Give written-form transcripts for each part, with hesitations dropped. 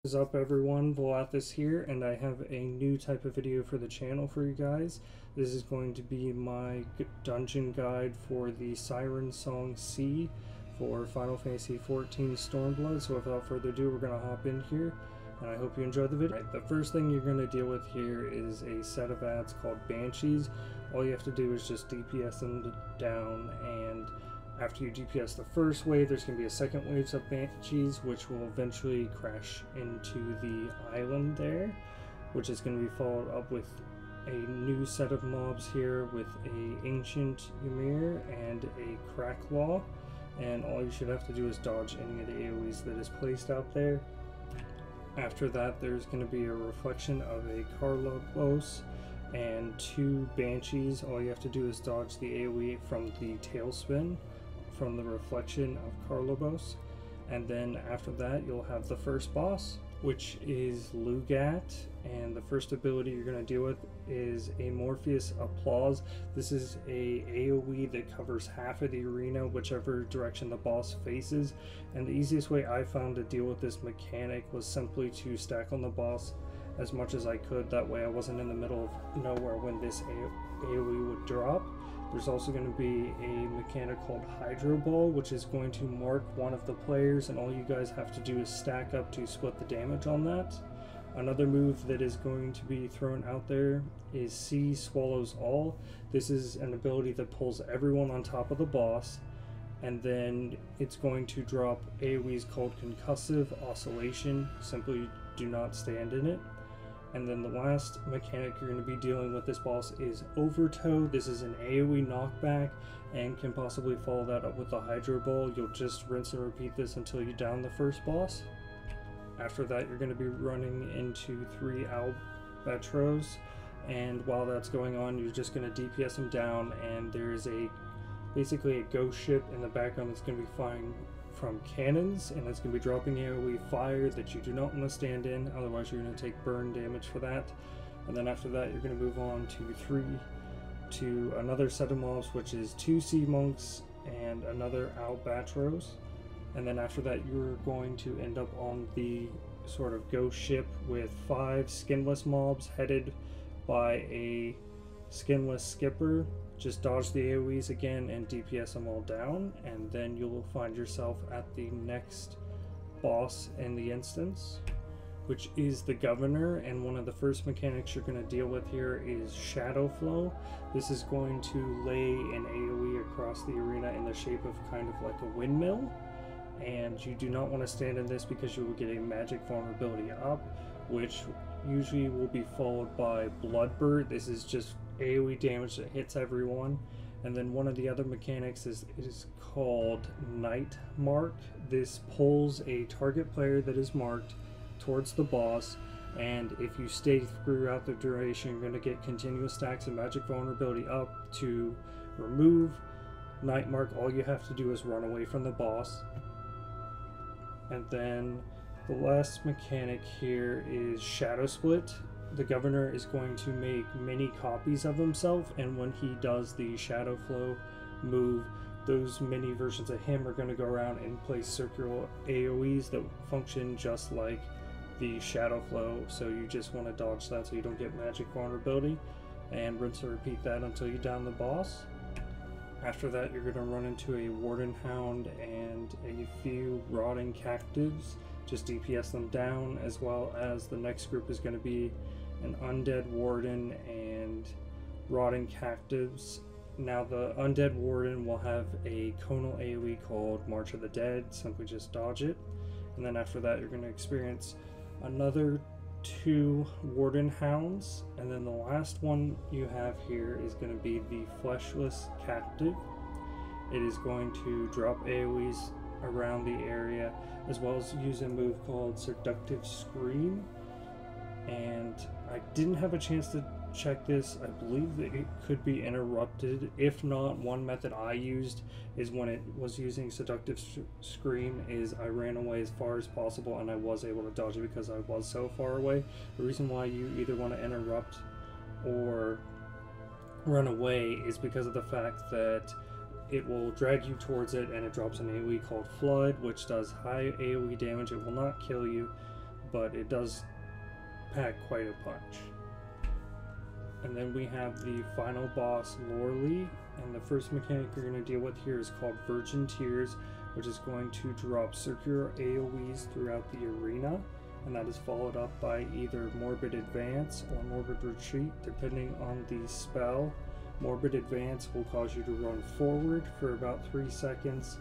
What is up everyone, Volathis here, and I have a new type of video for the channel for you guys. This is going to be my dungeon guide for the Sirensong Sea for Final Fantasy XIV Stormblood. So without further ado, we're going to hop in here, and I hope you enjoy the video. Right, the first thing you're going to deal with here is a set of ads called Banshees. All you have to do is just DPS them down, and after you DPS the first wave, there's going to be a second wave of Banshees, which will eventually crash into the island there, which is going to be followed up with a new set of mobs here with a Ancient Ymir and a Cracklaw, and all you should have to do is dodge any of the AoEs that is placed out there. After that, there's going to be a reflection of a Carlobos and 2 Banshees. All you have to do is dodge the AoE from the Tailspin from the reflection of Carlobos, and then after that you'll have the first boss, which is Lugat, and the first ability you're going to deal with is a Morpheus Applause. This is a AoE that covers half of the arena, whichever direction the boss faces, and the easiest way I found to deal with this mechanic was simply to stack on the boss as much as I could. That way I wasn't in the middle of nowhere when this AoE would drop. There's also going to be a mechanic called Hydro Ball, which is going to mark one of the players, and all you guys have to do is stack up to split the damage on that. Another move that is going to be thrown out there is Sea Swallows All. This is an ability that pulls everyone on top of the boss, and then it's going to drop AoEs called Concussive Oscillation. Simply do not stand in it. And then the last mechanic you're going to be dealing with this boss is Overtow. This is an AoE knockback and can possibly follow that up with the Hydro Ball. You'll just rinse and repeat this until you down the first boss. After that, you're going to be running into 3 Albatros, and while that's going on, you're just going to DPS them down, and there's basically a ghost ship in the background that's going to be firing from cannons, and it's going to be dropping AoE fire that you do not want to stand in, otherwise you're going to take burn damage for that. And then after that, you're going to move on to another set of mobs, which is 2 Sea Monks and another Albatros. And then after that, you're going to end up on the sort of ghost ship with 5 skinless mobs headed by a skinless skipper. Just dodge the AoEs again and DPS them all down, and then you'll find yourself at the next boss in the instance, which is the Governor. And one of the first mechanics you're going to deal with here is Shadow Flow. This is going to lay an AoE across the arena in the shape of kind of like a windmill, and you do not want to stand in this because you will get a magic vulnerability up, which usually will be followed by Bloodbird. This is just AoE damage that hits everyone. And then one of the other mechanics is called Night Mark. This pulls a target player that is marked towards the boss, and if you stay throughout the duration, you're going to get continuous stacks of magic vulnerability up. To remove Night Mark, all you have to do is run away from the boss. And then the last mechanic here is Shadow Split. The Governor is going to make many copies of himself, and when he does the Shadow Flow move, those mini versions of him are going to go around and place circular AoEs that function just like the Shadow Flow, so you just want to dodge that so you don't get magic vulnerability, and rinse and repeat that until you down the boss. After that, you're going to run into a Warden Hound and a few Rotting Captives. Just DPS them down, as well as the next group is going to be an Undead Warden and Rotting Captives. Now the Undead Warden will have a conal AoE called March of the Dead. Simply just dodge it. And then after that, you're going to experience another 2 Warden Hounds, and then the last one you have here is going to be the Fleshless Captive. It is going to drop AoEs around the area, as well as use a move called Seductive Scream. And I didn't have a chance to check this. I believe that it could be interrupted. If not, one method I used is when it was using Seductive Scream is I ran away as far as possible, and I was able to dodge it because I was so far away. The reason why you either want to interrupt or run away is because of the fact that it will drag you towards it, and it drops an AoE called Flood, which does high AoE damage. It will not kill you, but it does pack quite a punch. And then we have the final boss, Loreley, and the first mechanic you're going to deal with here is called Virgin Tears, which is going to drop circular AoEs throughout the arena, and that is followed up by either Morbid Advance or Morbid Retreat, depending on the spell. Morbid Advance will cause you to run forward for about 3 seconds,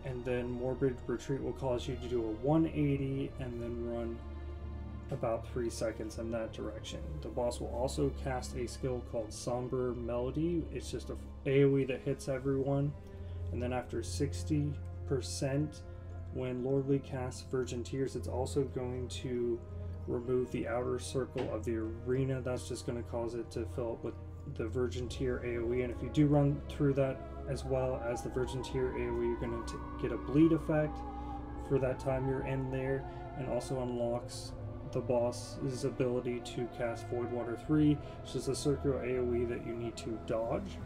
and then Morbid Retreat will cause you to do a 180 and then run about 3 seconds in that direction. The boss will also cast a skill called Somber Melody. It's just a AoE that hits everyone, and then after 60%, when Loreley casts Virgin Tears, it's also going to remove the outer circle of the arena. That's just going to cause it to fill up with the Virgin Tear AoE, and if you do run through that as well as the Virgin Tear AoE, you're going to get a bleed effect for that time you're in there, and also unlocks the boss's ability to cast Void Water 3, which is a circular AoE that you need to dodge.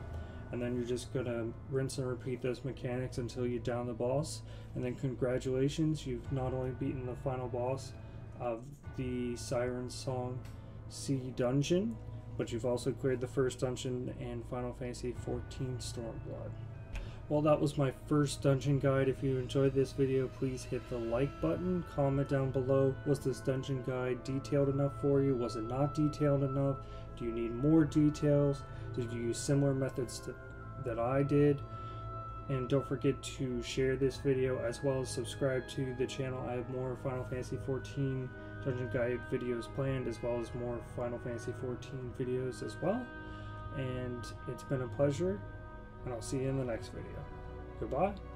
And then you're just going to rinse and repeat those mechanics until you down the boss. And then congratulations, you've not only beaten the final boss of the Sirensong Sea dungeon, but you've also cleared the first dungeon in Final Fantasy XIV Stormblood. Well, that was my first dungeon guide. If you enjoyed this video, please hit the like button. Comment down below, was this dungeon guide detailed enough for you? Was it not detailed enough? Do you need more details? Did you use similar methods that I did? And don't forget to share this video as well as subscribe to the channel. I have more Final Fantasy XIV dungeon guide videos planned, as well as more Final Fantasy XIV videos as well. And it's been a pleasure, and I'll see you in the next video. Goodbye.